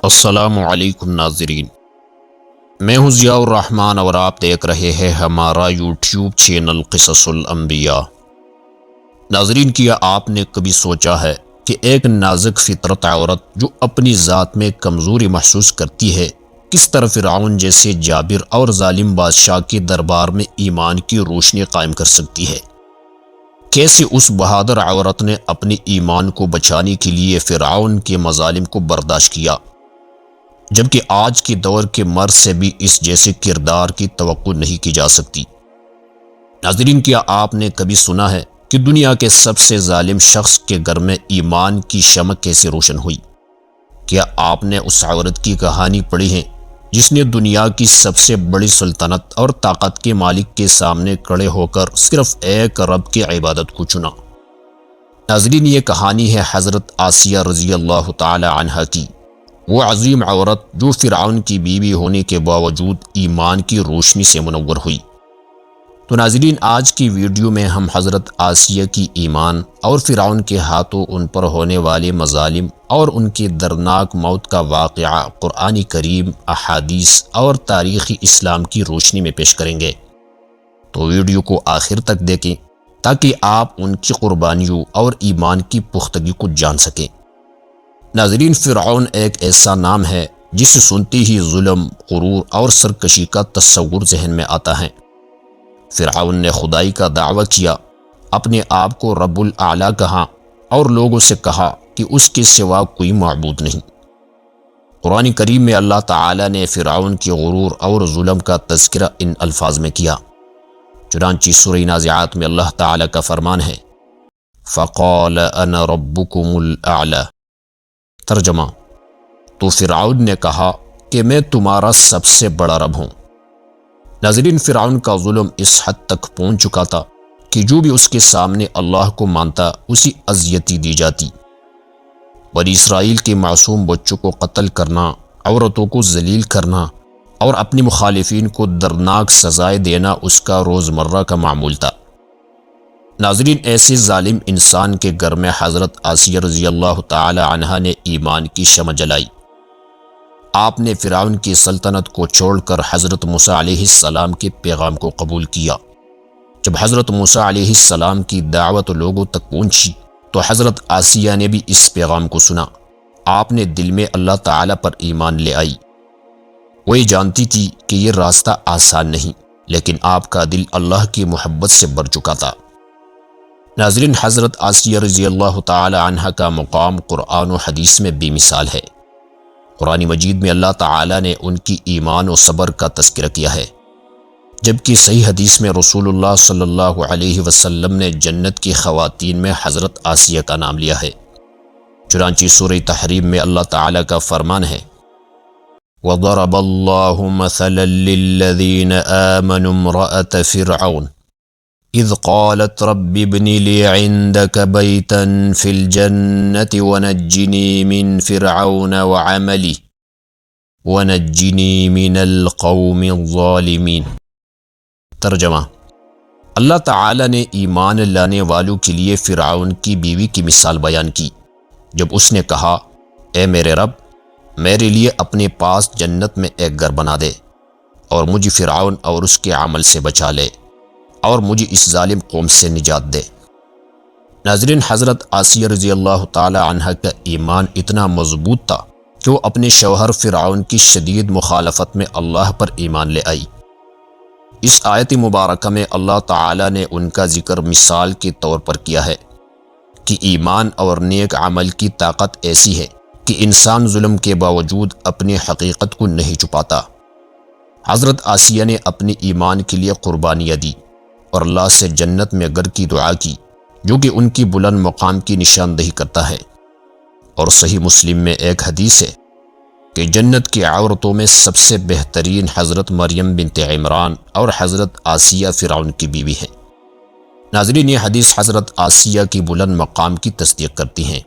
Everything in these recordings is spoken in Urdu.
السلام علیکم ناظرین، میں ہوں ضیاء الرحمن اور آپ دیکھ رہے ہیں ہمارا یوٹیوب چینل قصص الانبیاء۔ ناظرین، کیا آپ نے کبھی سوچا ہے کہ ایک نازک فطرت عورت جو اپنی ذات میں کمزوری محسوس کرتی ہے، کس طرح فرعون جیسے جابر اور ظالم بادشاہ کے دربار میں ایمان کی روشنی قائم کر سکتی ہے؟ کیسے اس بہادر عورت نے اپنے ایمان کو بچانے کے لیے فرعون کے مظالم کو برداشت کیا، جبکہ آج کے دور کے مرد سے بھی اس جیسے کردار کی توقع نہیں کی جا سکتی۔ ناظرین، کیا آپ نے کبھی سنا ہے کہ دنیا کے سب سے ظالم شخص کے گھر میں ایمان کی شمع کیسے روشن ہوئی؟ کیا آپ نے اس عورت کی کہانی پڑھی ہے جس نے دنیا کی سب سے بڑی سلطنت اور طاقت کے مالک کے سامنے کھڑے ہو کر صرف ایک رب کی عبادت کو چنا؟ ناظرین، یہ کہانی ہے حضرت آسیہ رضی اللہ تعالی عنہا کی، وہ عظیم عورت جو فرعون کی بیوی ہونے کے باوجود ایمان کی روشنی سے منور ہوئی۔ تو ناظرین، آج کی ویڈیو میں ہم حضرت آسیہ کی ایمان اور فرعون کے ہاتھوں ان پر ہونے والے مظالم اور ان کی دردناک موت کا واقعہ قرآن کریم، احادیث اور تاریخ اسلام کی روشنی میں پیش کریں گے۔ تو ویڈیو کو آخر تک دیکھیں تاکہ آپ ان کی قربانیوں اور ایمان کی پختگی کو جان سکیں۔ ناظرین، فرعون ایک ایسا نام ہے جسے سنتے ہی ظلم، غرور اور سرکشی کا تصور ذہن میں آتا ہے۔ فرعون نے خدائی کا دعویٰ کیا، اپنے آپ کو رب الاعلیٰ کہا اور لوگوں سے کہا کہ اس کے سوا کوئی معبود نہیں۔ قرآن کریم میں اللہ تعالیٰ نے فرعون کے غرور اور ظلم کا تذکرہ ان الفاظ میں کیا۔ چنانچہ سورہ نازعات میں اللہ تعالیٰ کا فرمان ہے، فَقَالَ أَنَا رَبُّكُمُ الْأَعْلَى۔ ترجمہ: تو فرعون نے کہا کہ میں تمہارا سب سے بڑا رب ہوں۔ ناظرین، فرعون کا ظلم اس حد تک پہنچ چکا تھا کہ جو بھی اس کے سامنے اللہ کو مانتا اسے اذیت دی جاتی۔ بنی اسرائیل کے معصوم بچوں کو قتل کرنا، عورتوں کو ذلیل کرنا اور اپنے مخالفین کو دردناک سزائیں دینا اس کا روزمرہ کا معمول تھا۔ ناظرین، ایسے ظالم انسان کے گھر میں حضرت آسیہ رضی اللہ تعالی عنہا نے ایمان کی شمع جلائی۔ آپ نے فرعون کی سلطنت کو چھوڑ کر حضرت موسیٰ علیہ السلام کے پیغام کو قبول کیا۔ جب حضرت موسیٰ علیہ السلام کی دعوت لوگوں تک پہنچی تو حضرت آسیہ نے بھی اس پیغام کو سنا۔ آپ نے دل میں اللہ تعالیٰ پر ایمان لے آئی۔ وہ یہ جانتی تھی کہ یہ راستہ آسان نہیں، لیکن آپ کا دل اللہ کی محبت سے بھر چکا تھا۔ ناظرین، حضرت آسیہ رضی اللہ تعالی عنہ کا مقام قرآن و حدیث میں بے مثال ہے۔ قرآن مجید میں اللہ تعالیٰ نے ان کی ایمان و صبر کا تذکرہ کیا ہے، جبکہ صحیح حدیث میں رسول اللہ صلی اللہ علیہ وسلم نے جنت کی خواتین میں حضرت آسیہ کا نام لیا ہے۔ چنانچہ سورہ تحریم میں اللہ تعالیٰ کا فرمان ہے، وَضَرَبَ اللَّهُ مَثَلًا لِّلَّذِينَ آمَنُوا امْرَأَتَ فِرْعَوْنَ إِذْ قَالَتْ رَبِّ ابْنِ لِي عِندَكَ بَيْتًا فِي الْجَنَّةِ وَنَجِّنِي مِنْ فِرْعَوْنَ وَعَمَلِهِ وَنَجِّنِي مِنَ الْقَوْمِ الظَّالِمِينَ۔ ترجمہ: اللہ تعالیٰ نے ایمان لانے والوں کے لیے فرعون کی بیوی کی مثال بیان کی، جب اس نے کہا، اے میرے رب، میرے لیے اپنے پاس جنت میں ایک گھر بنا دے اور مجھے فرعون اور اس کے عمل سے بچا لے اور مجھے اس ظالم قوم سے نجات دے۔ ناظرین، حضرت آسیہ رضی اللہ تعالی عنہ کا ایمان اتنا مضبوط تھا کہ وہ اپنے شوہر فرعون کی شدید مخالفت میں اللہ پر ایمان لے آئی۔ اس آیت مبارکہ میں اللہ تعالی نے ان کا ذکر مثال کے طور پر کیا ہے کہ ایمان اور نیک عمل کی طاقت ایسی ہے کہ انسان ظلم کے باوجود اپنی حقیقت کو نہیں چھپاتا۔ حضرت آسیہ نے اپنی ایمان کے لیے قربانیاں دی اور اللہ سے جنت میں گھر کی دعا کی، جو کہ ان کی بلند مقام کی نشاندہی کرتا ہے۔ اور صحیح مسلم میں ایک حدیث ہے کہ جنت کی عورتوں میں سب سے بہترین حضرت مریم بنت عمران اور حضرت آسیہ فرعون کی بیوی ہے۔ ناظرین، یہ حدیث حضرت آسیہ کی بلند مقام کی تصدیق کرتی ہیں۔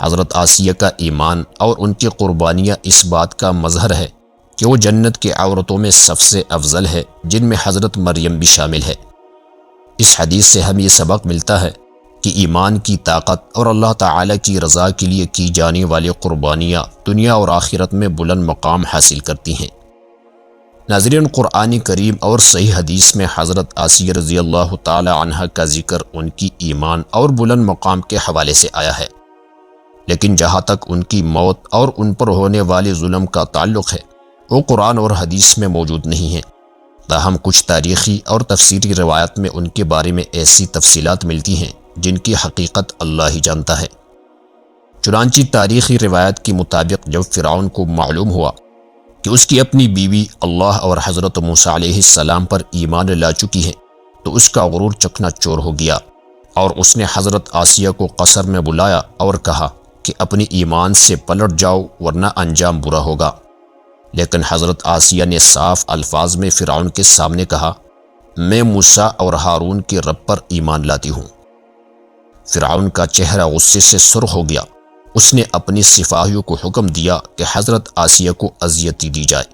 حضرت آسیہ کا ایمان اور ان کی قربانیاں اس بات کا مظہر ہے کہ وہ جنت کی عورتوں میں سب سے افضل ہے، جن میں حضرت مریم بھی شامل ہے۔ اس حدیث سے ہم یہ سبق ملتا ہے کہ ایمان کی طاقت اور اللہ تعالیٰ کی رضا کے لیے کی جانے والی قربانیاں دنیا اور آخرت میں بلند مقام حاصل کرتی ہیں۔ ناظرین، قرآن کریم اور صحیح حدیث میں حضرت آسیہ رضی اللہ تعالی عنہ کا ذکر ان کی ایمان اور بلند مقام کے حوالے سے آیا ہے، لیکن جہاں تک ان کی موت اور ان پر ہونے والے ظلم کا تعلق ہے وہ قرآن اور حدیث میں موجود نہیں ہے۔ تاہم کچھ تاریخی اور تفسیری روایات میں ان کے بارے میں ایسی تفصیلات ملتی ہیں جن کی حقیقت اللہ ہی جانتا ہے۔ چنانچہ تاریخی روایت کے مطابق جب فرعون کو معلوم ہوا کہ اس کی اپنی بیوی اللہ اور حضرت موسیٰ علیہ السلام پر ایمان لا چکی ہے تو اس کا غرور چکنا چور ہو گیا، اور اس نے حضرت آسیہ کو قصر میں بلایا اور کہا کہ اپنی ایمان سے پلٹ جاؤ ورنہ انجام برا ہوگا۔ لیکن حضرت آسیہ نے صاف الفاظ میں فرعون کے سامنے کہا، میں موسیٰ اور ہارون کے رب پر ایمان لاتی ہوں۔ فرعون کا چہرہ غصے سے سرخ ہو گیا۔ اس نے اپنی سپاہیوں کو حکم دیا کہ حضرت آسیہ کو اذیت دی جائے۔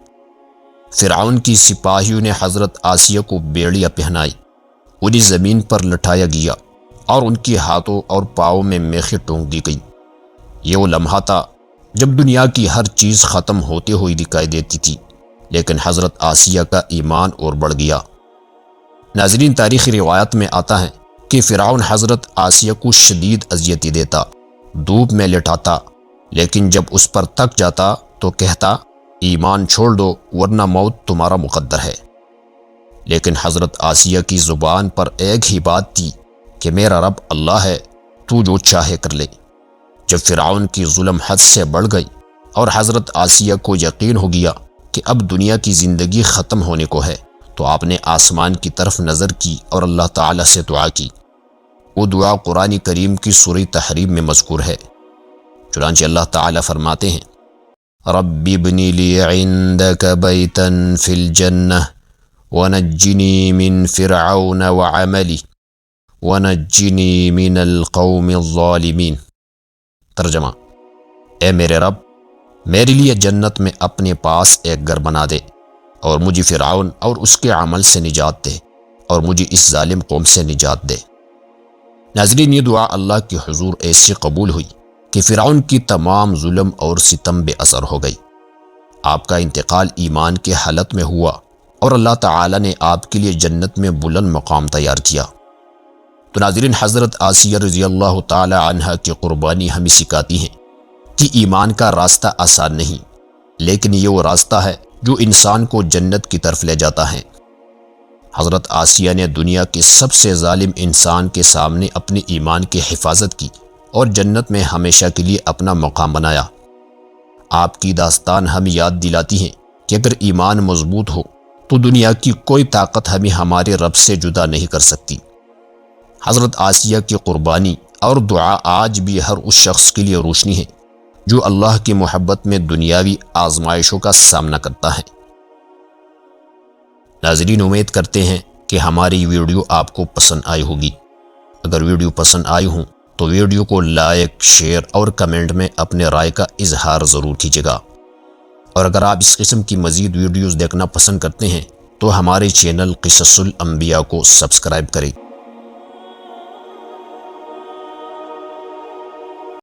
فرعون کی سپاہیوں نے حضرت آسیہ کو بیڑیاں پہنائی، انہیں زمین پر لٹایا گیا اور ان کے ہاتھوں اور پاؤں میں میخیں ٹونک دی گئی۔ یہ وہ لمحہ تھا جب دنیا کی ہر چیز ختم ہوتے ہوئی دکھائی دیتی تھی، لیکن حضرت آسیہ کا ایمان اور بڑھ گیا۔ ناظرین، تاریخی روایت میں آتا ہے کہ فرعون حضرت آسیہ کو شدید اذیتیں دیتا، دھوپ میں لٹاتا، لیکن جب اس پر تک جاتا تو کہتا ایمان چھوڑ دو ورنہ موت تمہارا مقدر ہے۔ لیکن حضرت آسیہ کی زبان پر ایک ہی بات تھی کہ میرا رب اللہ ہے، تو جو چاہے کر لے۔ جب فرعون کی ظلم حد سے بڑھ گئی اور حضرت آسیہ کو یقین ہو گیا کہ اب دنیا کی زندگی ختم ہونے کو ہے تو آپ نے آسمان کی طرف نظر کی اور اللہ تعالیٰ سے دعا کی۔ وہ دعا قرآن کریم کی سورہ تحریم میں مذکور ہے۔ چنانچہ اللہ تعالیٰ فرماتے ہیں، رب ابن لی عندک بیتا فی الجنہ ونجنی من فرعون وعملی ونجنی من القوم الظالمین۔ ترجمہ، اے میرے رب، میرے لیے جنت میں اپنے پاس ایک گھر بنا دے اور مجھے فرعون اور اس کے عمل سے نجات دے اور مجھے اس ظالم قوم سے نجات دے۔ ناظرین، یہ دعا اللہ کے حضور ایسی قبول ہوئی کہ فرعون کی تمام ظلم اور ستم بے اثر ہو گئی۔ آپ کا انتقال ایمان کے حالت میں ہوا اور اللہ تعالی نے آپ کے لیے جنت میں بلند مقام تیار کیا۔ تو ناظرین، حضرت آسیہ رضی اللہ تعالی عنہ کی قربانی ہمیں سکھاتی ہیں کہ ایمان کا راستہ آسان نہیں، لیکن یہ وہ راستہ ہے جو انسان کو جنت کی طرف لے جاتا ہے۔ حضرت آسیہ نے دنیا کے سب سے ظالم انسان کے سامنے اپنے ایمان کی حفاظت کی اور جنت میں ہمیشہ کے لیے اپنا مقام بنایا۔ آپ کی داستان ہمیں یاد دلاتی ہے کہ اگر ایمان مضبوط ہو تو دنیا کی کوئی طاقت ہمیں ہمارے رب سے جدا نہیں کر سکتی۔ حضرت آسیہ کی قربانی اور دعا آج بھی ہر اس شخص کے لیے روشنی ہے جو اللہ کی محبت میں دنیاوی آزمائشوں کا سامنا کرتا ہے۔ ناظرین، امید کرتے ہیں کہ ہماری ویڈیو آپ کو پسند آئی ہوگی۔ اگر ویڈیو پسند آئی ہوں تو ویڈیو کو لائک، شیئر اور کمنٹ میں اپنے رائے کا اظہار ضرور کیجیے گا۔ اور اگر آپ اس قسم کی مزید ویڈیوز دیکھنا پسند کرتے ہیں تو ہمارے چینل قصص الانبیاء کو سبسکرائب کریں۔